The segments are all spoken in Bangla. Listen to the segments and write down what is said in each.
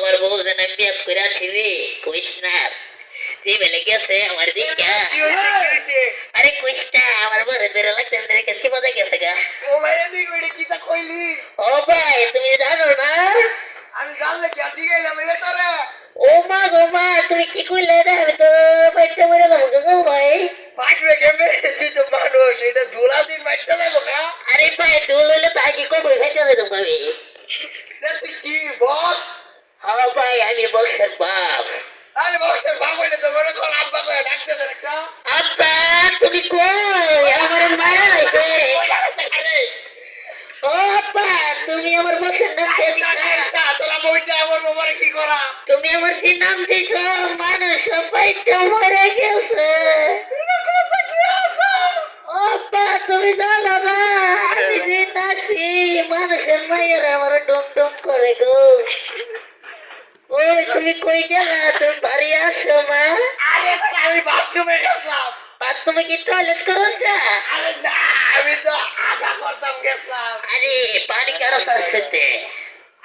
আমার বউ যেন বিয়ে করে আছি রে, কইস না। তুই বেলে গেছে আমার দিকা। কি হইছে আরে কইস না, আমার বউরে ধরে লাগতে দেখে কি মজা গেছে গা। ও ভাই এদিক ওইটা কি তা কইলি ও ভাই তুমি জানো না? আমি জানলে কি আসি গেলাম রে তোরে ও মা গো মা, তুমি কি কইলে না? আমি তো বাইতে মরে যাবো গো ভাই। ফাটবে কেমনে তুই তো মানুষ এটা ধুলাসিন বাইটটা যাবো কা আরে ভাই ডোল হইলে তো আগে কবে ফেটে যেতাম আমি। তুই কি বক্স হ্যাঁ ভাই, আমি বক্সের বাপ। আরে বক্সের ভাগ হইলে তো মনে কর আব্বা করে ডাকতেছে একটা আব্বা তুমি কই? আমার মারা লাগছে। ও আব্বা, তুমি আমার বক্সের নাম দিয়েছিস না? তোরা বইটা আমার বাবারে কি করা তুমি আমার যে নাম দিয়েছ, মানুষ সবাই তো মরে গেছে। ও আব্বা, তুমি জানো না আমি যে নাচি, মানুষের মায়ের আমার ডুম ডুম করে গো। ওই তুমি কই গেলা? তুমি বাড়ি আসো মা। আরে আমি বাথরুমে গেছিলাম আর তুমি কি টয়লেট করো না? আরে না আমি তো আধা করতাম গেছিলাম আরে পানি কেন সারছে?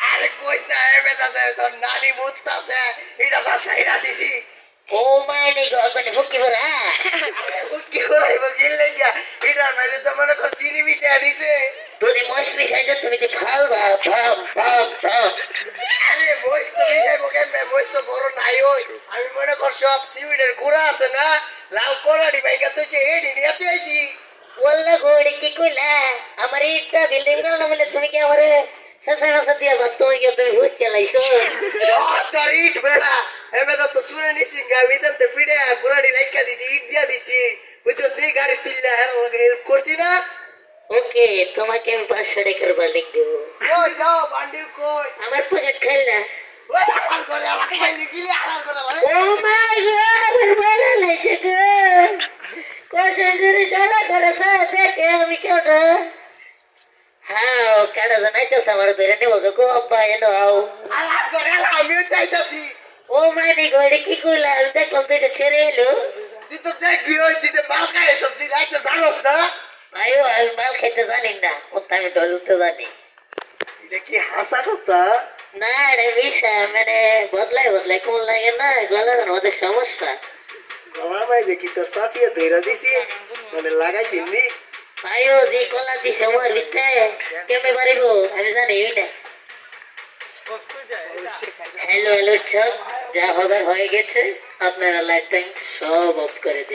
আরে কইস না এমে দাদা তোর নানি মুততাছে এটা বাসাইরা দিছি ও মানে গো মানে ফুকি ভরা। কি করাইব গিললে গিয়া এটার মাঝে তো মনে কর চিনি মিশিয়ে দিছে তুমি মশ মিশাইছো, তুমি তো ভাল ভাব ভাব ভাব ভাব। আরে বইস তো মিশাইব কেমনে বইস তো বড় নাই ওই আমি মনে কর সব সিমেন্টের গুঁড়া আছে না লাল কলাডি বাইকা তুইছে এডি নিয়ে তুই আইছি ওল্লা গোড়ি কি কইলা? আমার একটা বিল্ডিং গেল বলে তুমি কি আমারে সাসা মাসা দিয়া বাদ তুমি কি তুমি ভুজ চালাইছো? তোর ইট বেড়া এমে তো শুনে নিছি গাবি তো পিড়ে গুড়াডি লাইকা দিছি ইট দিয়া দিছি বুঝছস নি গাড়ি তুললা হেল্প করছি না ওকে, তোমাকে আমি 500 টাকার বালিক দেব। কই যাও বান্ডিল কই আমার পকেট খাইলা? ওই আকাল করে আমাকে খাইলি গিলি আকাল করে ও মাই গড, আমার মারা লাগছে গো। কোশন ধরে যারা করে সাথ দেখে আমি কেউ না। হ্যাঁ কাটা জানাইতেছে আমার ধরে নেবো গো আব্বা এনো আও। আকাল করে আমিও চাইতাছি ও মানি গোড়ি কি কইলা? আমি দেখলাম তো এটা ছেড়ে এলো। তুই তো দেখবি ওই তুই যে মাল খাইছস তুই লাইতে জানোস না আয়ো আমি মাল খেতে জানি না, কিন্তু আমি ডলতে জানি। এটা কি হাসা কথা না রে মিশা, মানে বদলাই বদলাই কোন লাগে না, গলার মধ্যে সমস্যা। গলার মাঝে কি তোর শাসিয়া ধইরা দিছি মানে লাগাইছি নি আয়ো যে কলা দিছে আমার ভিতরে কেমনে পারিব আমি জানি না। হ্যালো হ্যালো চক, যা হবার হয়ে গেছে, আপনারা লাইট টাইম সব অফ করে দিন।